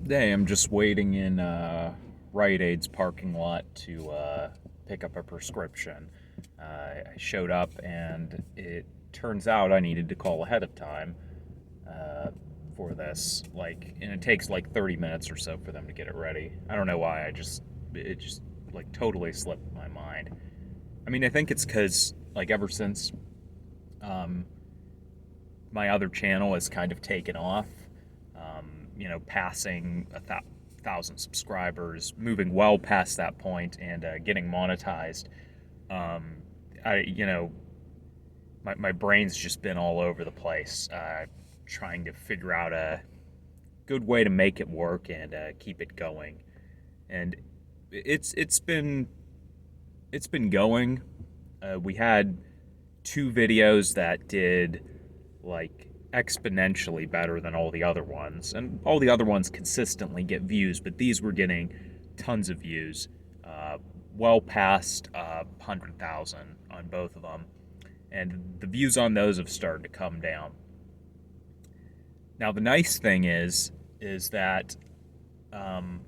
Hey, I'm just waiting in Rite Aid's parking lot to pick up a prescription. I showed up, and it turns out I needed to call ahead of time uh, for this. And it takes like 30 minutes or so for them to get it ready. I don't know why. It just like totally slipped my mind. I mean, I think it's because like ever since um, my other channel has kind of taken off, passing thousand subscribers, moving well past that point, and getting monetized. Um, I, you know, my brain's just been all over the place, trying to figure out a good way to make it work and keep it going. And it's been going. We had two videos that did like exponentially better than all the other ones, and all the other ones consistently get views, but these were getting tons of views, uh, well past 100,000 on both of them, and the views on those have started to come down. Now the nice thing is that um,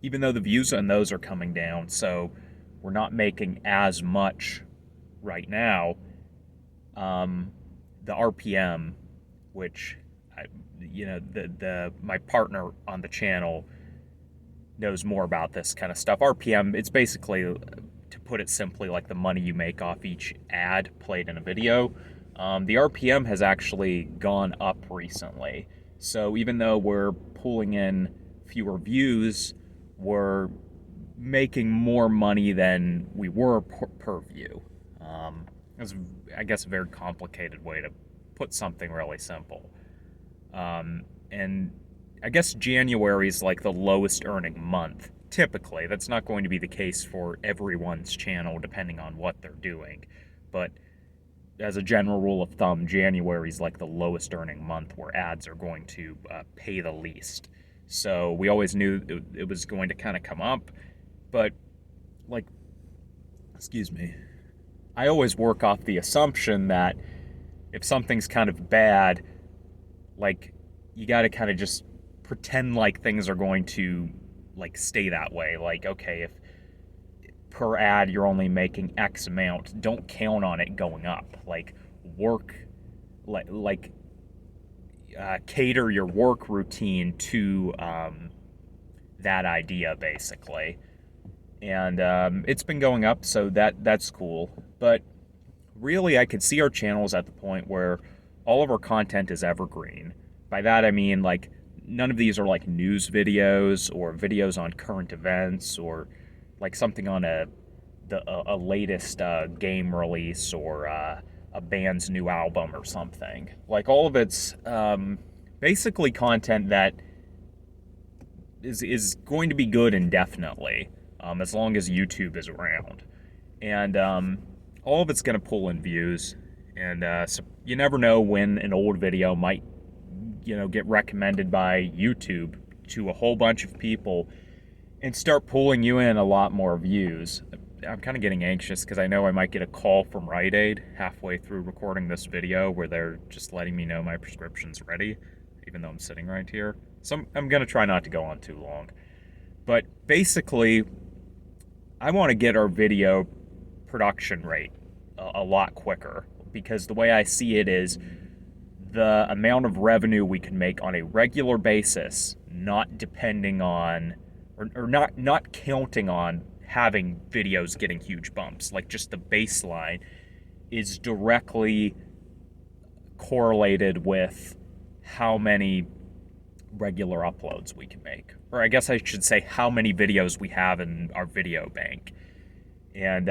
even though the views on those are coming down, so we're not making as much right now. The RPM, which I, the my partner on the channel knows more about this kind of stuff. RPM, it's basically, to put it simply, like the money you make off each ad played in a video. The RPM has actually gone up recently. So even though we're pulling in fewer views, we're making more money than we were per view. It's, I guess, a very complicated way to put something really simple. And I guess January is like the lowest earning month. Typically, that's not going to be the case for everyone's channel, depending on what they're doing. But as a general rule of thumb, January is like the lowest earning month where ads are going to pay the least. So we always knew it was going to kind of come up, but like, excuse me, I always work off the assumption that if something's kind of bad, like, you got to kind of just pretend like things are going to like stay that way. Like, okay, if per ad you're only making X amount, don't count on it going up. Like, work, like cater your work routine to that idea, basically. And it's been going up, so that's cool. But really, I could see our channels at the point where all of our content is evergreen. By that I mean, like, none of these are like news videos or videos on current events or like something on a latest game release or a band's new album or something. Like, all of it's basically content that is going to be good indefinitely, as long as YouTube is around, and all of it's going to pull in views. And so you never know when an old video might, get recommended by YouTube to a whole bunch of people and start pulling you in a lot more views. I'm kind of getting anxious because I know I might get a call from Rite Aid halfway through recording this video where they're just letting me know my prescription's ready, even though I'm sitting right here. So I'm going to try not to go on too long. But basically, I want to get our video production rate a lot quicker, because the way I see it is the amount of revenue we can make on a regular basis, not depending on, or not counting on having videos getting huge bumps, like just the baseline, is directly correlated with how many regular uploads we can make. Or I guess I should say how many videos we have in our video bank. And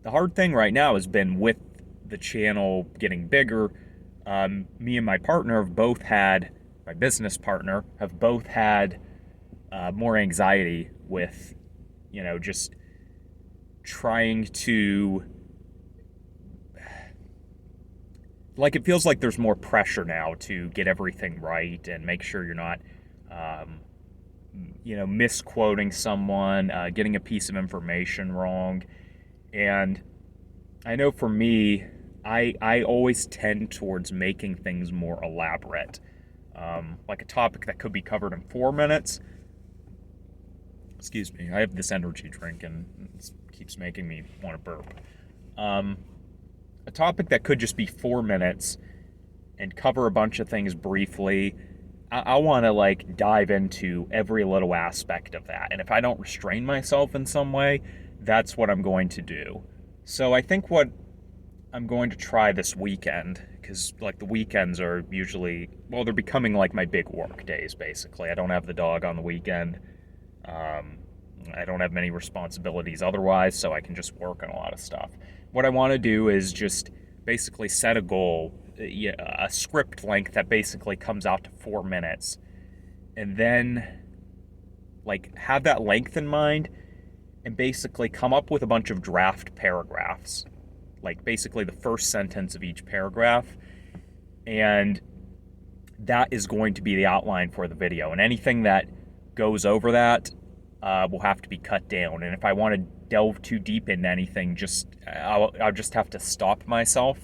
the hard thing right now has been with the channel getting bigger. Me and my partner have both had, my business partner, have both had more anxiety with, just trying to, like, it feels like there's more pressure now to get everything right and make sure you're not, um, misquoting someone, getting a piece of information wrong. And I know for me, I always tend towards making things more elaborate. like a topic that could be covered in 4 minutes. Excuse me, I have this energy drink and it keeps making me want to burp. Um, a topic that could just be 4 minutes and cover a bunch of things briefly. I want to like dive into every little aspect of that. And if I don't restrain myself in some way, that's what I'm going to do. So I think what I'm going to try this weekend, because like the weekends are usually, well, they're becoming like my big work days basically. I don't have the dog on the weekend. Um, I don't have many responsibilities otherwise, so I can just work on a lot of stuff. What I want to do is just basically set a goal, a script length that basically comes out to 4 minutes, and then like have that length in mind and basically come up with a bunch of draft paragraphs, like basically the first sentence of each paragraph, and that is going to be the outline for the video. And anything that goes over that will have to be cut down. And if I want to delve too deep into anything, I'll just have to stop myself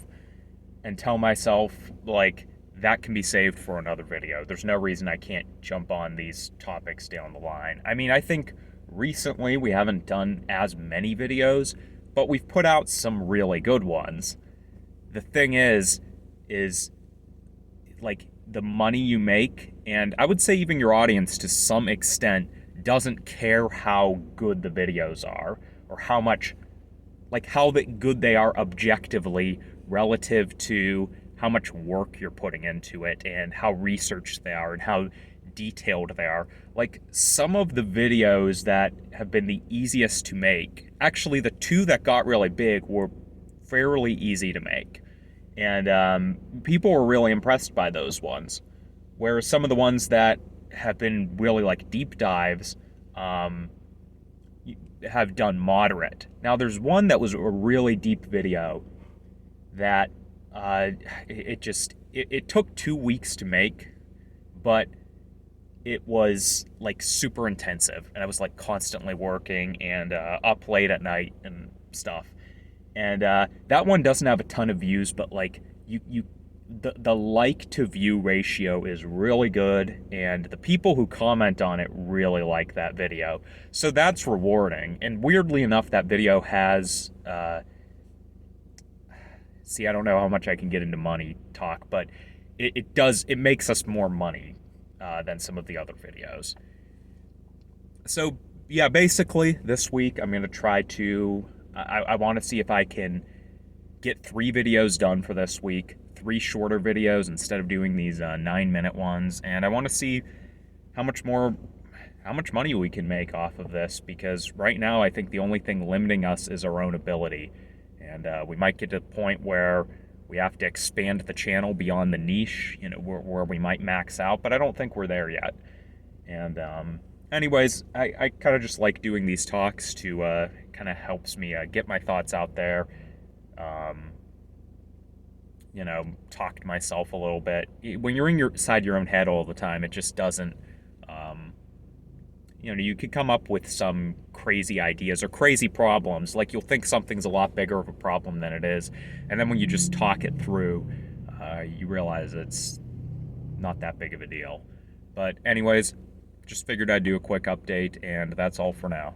and tell myself like that can be saved for another video. There's no reason I can't jump on these topics down the line. I mean, I think recently we haven't done as many videos, but we've put out some really good ones. The thing is like the money you make, and I would say even your audience to some extent doesn't care how good the videos are or how much, like how good they are objectively relative to how much work you're putting into it and how researched they are and how detailed they are. Like some of the videos that have been the easiest to make, actually the two that got really big were fairly easy to make. And people were really impressed by those ones. Whereas some of the ones that have been really like deep dives have done moderate. Now there's one that was a really deep video that it took 2 weeks to make, but it was like super intensive, and I was like constantly working and up late at night and stuff. And that one doesn't have a ton of views, but like the like to view ratio is really good, and the people who comment on it really like that video. So that's rewarding. And weirdly enough, that video has see, I don't know how much I can get into money talk, but it makes us more money than some of the other videos. So yeah, basically this week I'm going to try to, I want to see if I can get 3 videos done for this week, 3 shorter videos instead of doing these 9-minute ones. And I want to see how much money we can make off of this, because right now I think the only thing limiting us is our own ability. And we might get to the point where we have to expand the channel beyond the niche, where we might max out, but I don't think we're there yet. And anyways, I kind of just like doing these talks to kind of helps me get my thoughts out there, talk to myself a little bit. When you're inside your own head all the time, it just doesn't, you could come up with some crazy ideas or crazy problems. Like you'll think something's a lot bigger of a problem than it is. And then when you just talk it through, you realize it's not that big of a deal. But anyways, just figured I'd do a quick update, and that's all for now.